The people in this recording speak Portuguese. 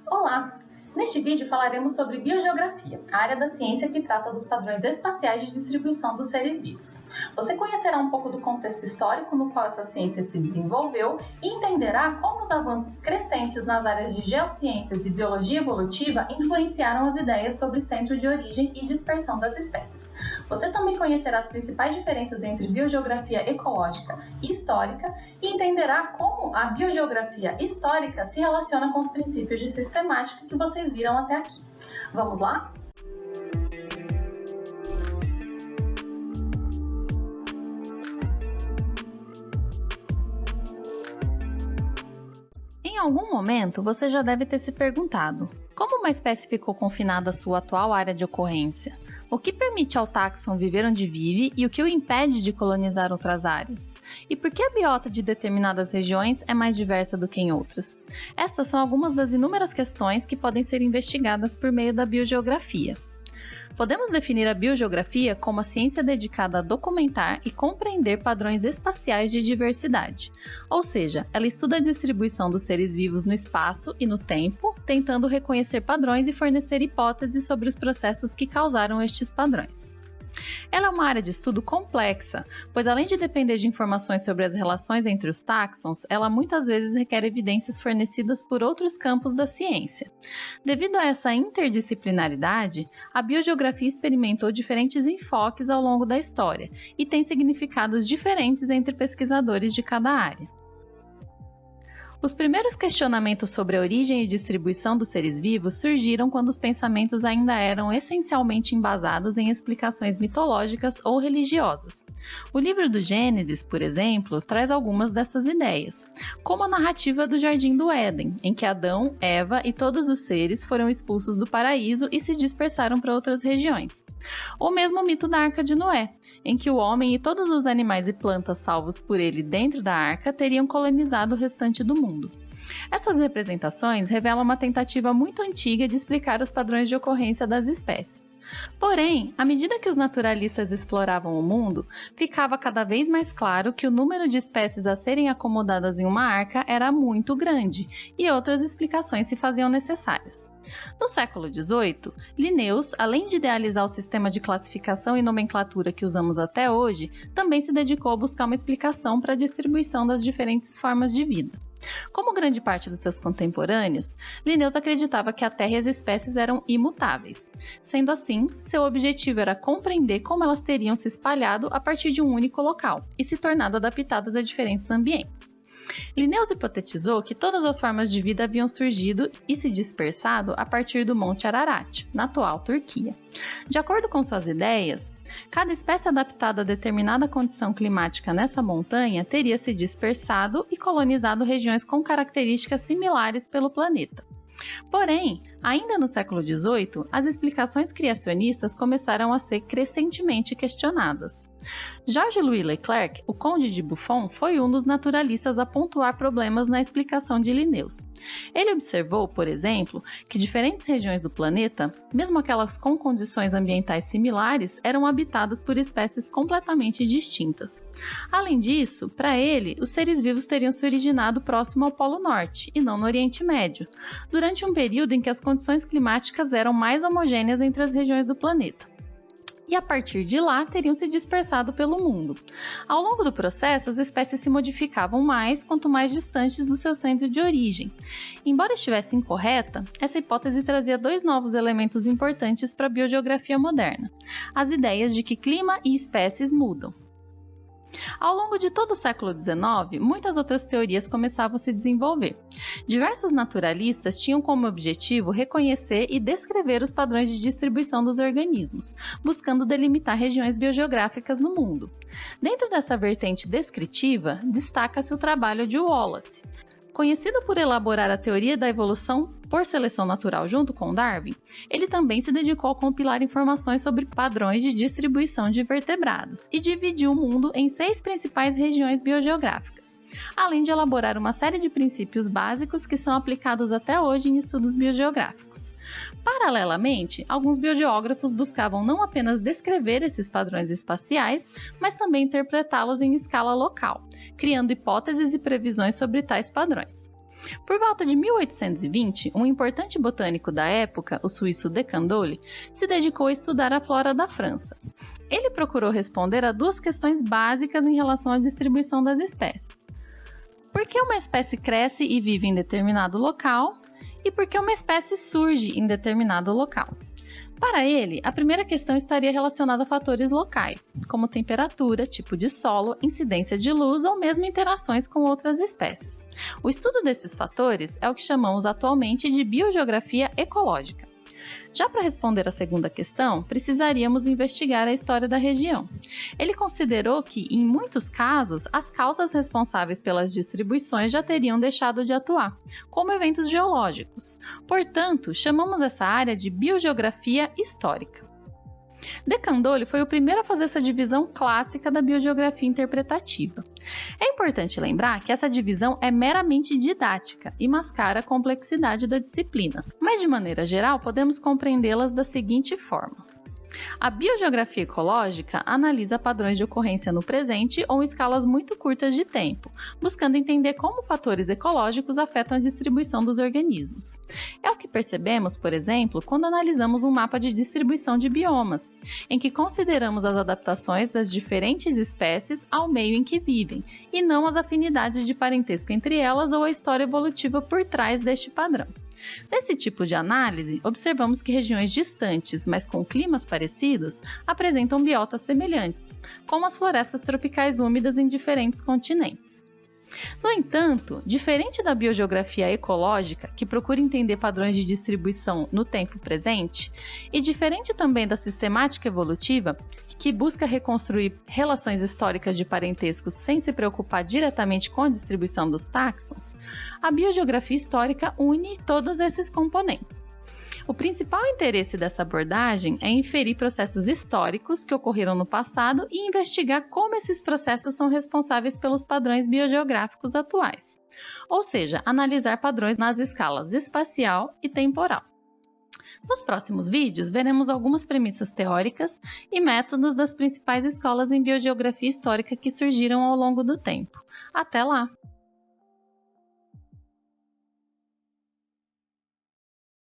Olá! Neste vídeo falaremos sobre biogeografia, a área da ciência que trata dos padrões espaciais de distribuição dos seres vivos. Você conhecerá um pouco do contexto histórico no qual essa ciência se desenvolveu e entenderá como os avanços crescentes nas áreas de geociências e biologia evolutiva influenciaram as ideias sobre centro de origem e dispersão das espécies. Você também conhecerá as principais diferenças entre biogeografia ecológica e histórica e entenderá como a biogeografia histórica se relaciona com os princípios de sistemática que vocês viram até aqui. Vamos lá? Em algum momento, você já deve ter se perguntado: como uma espécie ficou confinada à sua atual área de ocorrência? O que permite ao táxon viver onde vive e o que o impede de colonizar outras áreas? E por que a biota de determinadas regiões é mais diversa do que em outras? Estas são algumas das inúmeras questões que podem ser investigadas por meio da biogeografia. Podemos definir a biogeografia como a ciência dedicada a documentar e compreender padrões espaciais de diversidade, ou seja, ela estuda a distribuição dos seres vivos no espaço e no tempo, tentando reconhecer padrões e fornecer hipóteses sobre os processos que causaram estes padrões. Ela é uma área de estudo complexa, pois além de depender de informações sobre as relações entre os táxons, ela muitas vezes requer evidências fornecidas por outros campos da ciência. Devido a essa interdisciplinaridade, a biogeografia experimentou diferentes enfoques ao longo da história e tem significados diferentes entre pesquisadores de cada área. Os primeiros questionamentos sobre a origem e distribuição dos seres vivos surgiram quando os pensamentos ainda eram essencialmente embasados em explicações mitológicas ou religiosas. O livro do Gênesis, por exemplo, traz algumas dessas ideias, como a narrativa do Jardim do Éden, em que Adão, Eva e todos os seres foram expulsos do paraíso e se dispersaram para outras regiões. Ou mesmo o mito da Arca de Noé, em que o homem e todos os animais e plantas salvos por ele dentro da arca teriam colonizado o restante do mundo. Essas representações revelam uma tentativa muito antiga de explicar os padrões de ocorrência das espécies. Porém, à medida que os naturalistas exploravam o mundo, ficava cada vez mais claro que o número de espécies a serem acomodadas em uma arca era muito grande e outras explicações se faziam necessárias. No século XVIII, Linnaeus, além de idealizar o sistema de classificação e nomenclatura que usamos até hoje, também se dedicou a buscar uma explicação para a distribuição das diferentes formas de vida. Como grande parte dos seus contemporâneos, Linnaeus acreditava que a Terra e as espécies eram imutáveis. Sendo assim, seu objetivo era compreender como elas teriam se espalhado a partir de um único local e se tornado adaptadas a diferentes ambientes. Linnaeus hipotetizou que todas as formas de vida haviam surgido e se dispersado a partir do Monte Ararat, na atual Turquia. De acordo com suas ideias, cada espécie adaptada a determinada condição climática nessa montanha teria se dispersado e colonizado regiões com características similares pelo planeta. Porém, ainda no século XVIII, as explicações criacionistas começaram a ser crescentemente questionadas. Georges-Louis Leclerc, o Conde de Buffon, foi um dos naturalistas a pontuar problemas na explicação de Linnaeus. Ele observou, por exemplo, que diferentes regiões do planeta, mesmo aquelas com condições ambientais similares, eram habitadas por espécies completamente distintas. Além disso, para ele, os seres vivos teriam se originado próximo ao Polo Norte, e não no Oriente Médio, durante um período em que as condições climáticas eram mais homogêneas entre as regiões do planeta. E a partir de lá teriam se dispersado pelo mundo. Ao longo do processo, as espécies se modificavam mais quanto mais distantes do seu centro de origem. Embora estivesse incorreta, essa hipótese trazia dois novos elementos importantes para a biogeografia moderna: as ideias de que clima e espécies mudam. Ao longo de todo o século XIX, muitas outras teorias começavam a se desenvolver. Diversos naturalistas tinham como objetivo reconhecer e descrever os padrões de distribuição dos organismos, buscando delimitar regiões biogeográficas no mundo. Dentro dessa vertente descritiva, destaca-se o trabalho de Wallace. Conhecido por elaborar a teoria da evolução por seleção natural junto com Darwin, ele também se dedicou a compilar informações sobre padrões de distribuição de vertebrados e dividiu o mundo em 6 principais regiões biogeográficas, além de elaborar uma série de princípios básicos que são aplicados até hoje em estudos biogeográficos. Paralelamente, alguns biogeógrafos buscavam não apenas descrever esses padrões espaciais, mas também interpretá-los em escala local, criando hipóteses e previsões sobre tais padrões. Por volta de 1820, um importante botânico da época, o suíço de Candolle, se dedicou a estudar a flora da França. Ele procurou responder a duas questões básicas em relação à distribuição das espécies. Por que uma espécie cresce e vive em determinado local? E por que uma espécie surge em determinado local? Para ele, a primeira questão estaria relacionada a fatores locais, como temperatura, tipo de solo, incidência de luz ou mesmo interações com outras espécies. O estudo desses fatores é o que chamamos atualmente de biogeografia ecológica. Já para responder a segunda questão, precisaríamos investigar a história da região. Ele considerou que, em muitos casos, as causas responsáveis pelas distribuições já teriam deixado de atuar, como eventos geológicos. Portanto, chamamos essa área de biogeografia histórica. De Candolle foi o primeiro a fazer essa divisão clássica da biogeografia interpretativa. É importante lembrar que essa divisão é meramente didática e mascara a complexidade da disciplina, mas de maneira geral podemos compreendê-las da seguinte forma. A biogeografia ecológica analisa padrões de ocorrência no presente ou em escalas muito curtas de tempo, buscando entender como fatores ecológicos afetam a distribuição dos organismos. É o que percebemos, por exemplo, quando analisamos um mapa de distribuição de biomas, em que consideramos as adaptações das diferentes espécies ao meio em que vivem, e não as afinidades de parentesco entre elas ou a história evolutiva por trás deste padrão. Nesse tipo de análise, observamos que regiões distantes, mas com climas parecidos, apresentam biotas semelhantes, como as florestas tropicais úmidas em diferentes continentes. No entanto, diferente da biogeografia ecológica, que procura entender padrões de distribuição no tempo presente, e diferente também da sistemática evolutiva, que busca reconstruir relações históricas de parentesco sem se preocupar diretamente com a distribuição dos táxons, a biogeografia histórica une todos esses componentes. O principal interesse dessa abordagem é inferir processos históricos que ocorreram no passado e investigar como esses processos são responsáveis pelos padrões biogeográficos atuais, ou seja, analisar padrões nas escalas espacial e temporal. Nos próximos vídeos, veremos algumas premissas teóricas e métodos das principais escolas em biogeografia histórica que surgiram ao longo do tempo. Até lá!